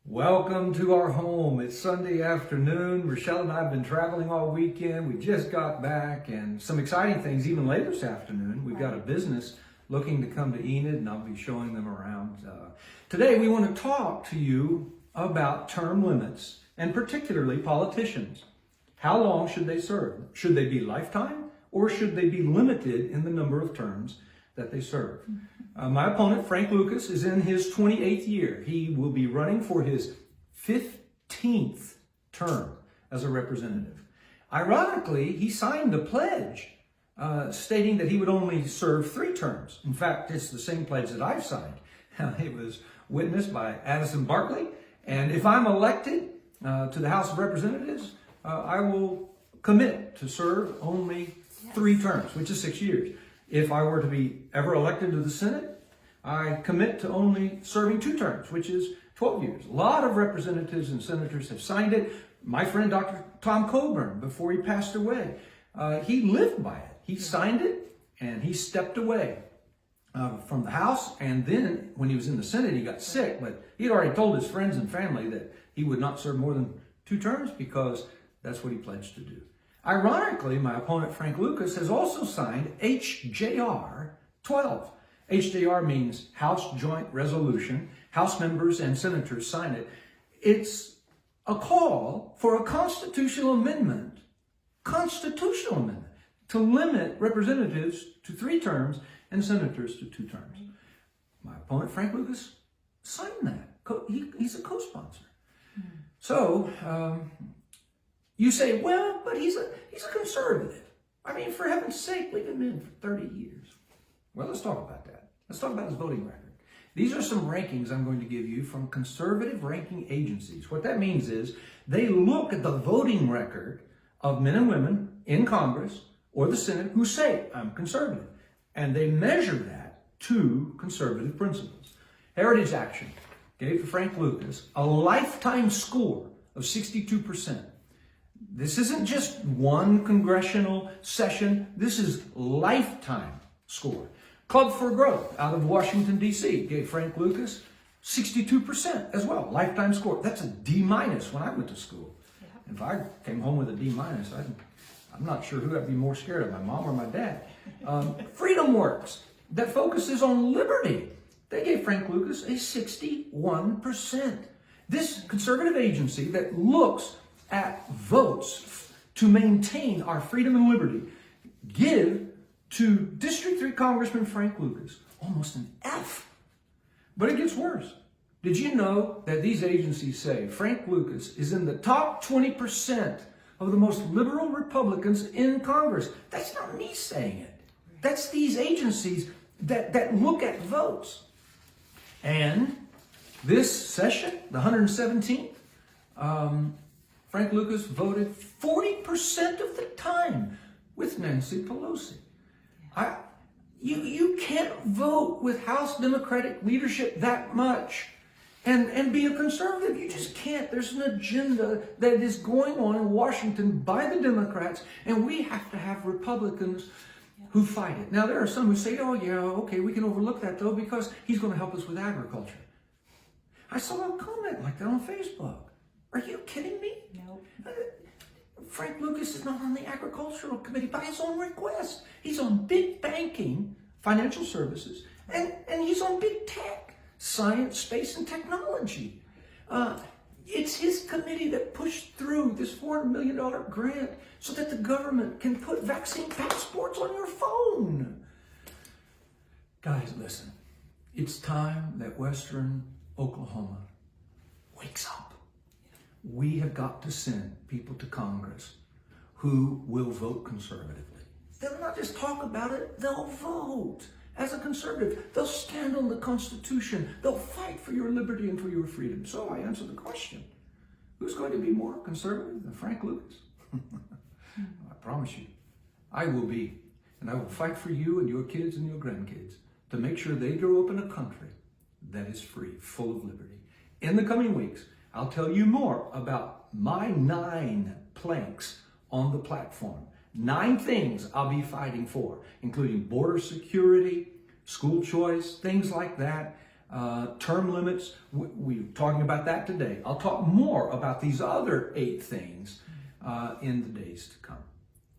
Welcome to our home. It's Sunday afternoon. Rochelle and I have been traveling all weekend. We just got back, and some exciting things even later this afternoon. We've got a business looking to come to Enid, and I'll be showing them around. Today we want to talk to you about term limits, and particularly politicians. How long should they serve? Should they be lifetime, or should they be limited in the number of terms that they serve? My opponent, Frank Lucas, is in his 28th year. He will be running for his 15th term as a representative. Ironically, he signed a pledge stating that he would only serve 3 terms. In fact, it's the same pledge that I've signed. It was witnessed by Addison Barkley. And if I'm elected to the House of Representatives, I will commit to serve only 3 terms, which is 6 years. If I were to be ever elected to the Senate, I commit to only serving 2 terms, which is 12 years. A lot of representatives and senators have signed it. My friend, Dr. Tom Coburn, before he passed away, he lived by it. He signed it, and he stepped away from the House. And then when he was in the Senate, he got sick, but he'd already told his friends and family that he would not serve more than 2 terms because that's what he pledged to do. Ironically, my opponent, Frank Lucas, has also signed HJR 12. HJR means House Joint Resolution. House members and senators sign it. It's a call for a constitutional amendment to limit representatives to 3 terms and senators to 2 terms. My opponent, Frank Lucas, signed that. He's a co-sponsor. So, you say, well, but he's a conservative. I mean, for heaven's sake, leave him in for 30 years. Well, let's talk about that. Let's talk about his voting record. These are some rankings I'm going to give you from conservative ranking agencies. What that means is they look at the voting record of men and women in Congress or the Senate who say, I'm conservative. And they measure that to conservative principles. Heritage Action gave to Frank Lucas a lifetime score of 62%. This isn't just one congressional session. This is lifetime score. Club for Growth out of Washington, D.C. gave Frank Lucas 62% as well. Lifetime score. That's a D- when I went to school. If I came home with a D-, I'm not sure who I'd be more scared of, my mom or my dad. Freedom Works, that focuses on liberty. They gave Frank Lucas a 61%. This conservative agency that looks at votes to maintain our freedom and liberty give to District 3 Congressman Frank Lucas almost an F. But it gets worse. Did you know that these agencies say Frank Lucas is in the top 20% of the most liberal Republicans in Congress? That's not me saying it. That's these agencies that look at votes. And this session, the 117th, Frank Lucas voted 40% of the time with Nancy Pelosi. You can't vote with House Democratic leadership that much and be a conservative. You just can't. There's an agenda that is going on in Washington by the Democrats, and we have to have Republicans who fight it. Now, there are some who say, oh, yeah, okay, we can overlook that, though, because he's going to help us with agriculture. I saw a comment like that on Facebook. Are you kidding me? No. Frank Lucas is not on the Agricultural Committee by his own request. He's on big banking, financial services, and he's on big tech, science, space, and technology. It's his committee that pushed through this $400 million grant so that the government can put vaccine passports on your phone. Guys, listen. It's time that Western Oklahoma wakes up. We have got to send people to Congress who will vote conservatively. They'll not just talk about it, they'll vote as a conservative. They'll stand on the Constitution. They'll fight for your liberty and for your freedom. So I answer the question, who's going to be more conservative than Frank Lucas? I promise you, I will be. And I will fight for you and your kids and your grandkids to make sure they grow up in a country that is free, full of liberty. In the coming weeks, I'll tell you more about my 9 planks on the platform. 9 things I'll be fighting for, including border security, school choice, things like that. term limits. We're talking about that today. I'll talk more about these other 8 things in the days to come.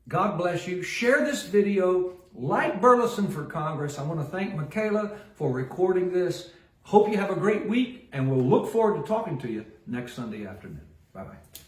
God bless you. Share this video. Like Burleson for Congress. I want to thank Michaela for recording this. Hope you have a great week, and we'll look forward to talking to you next Sunday afternoon. Bye-bye.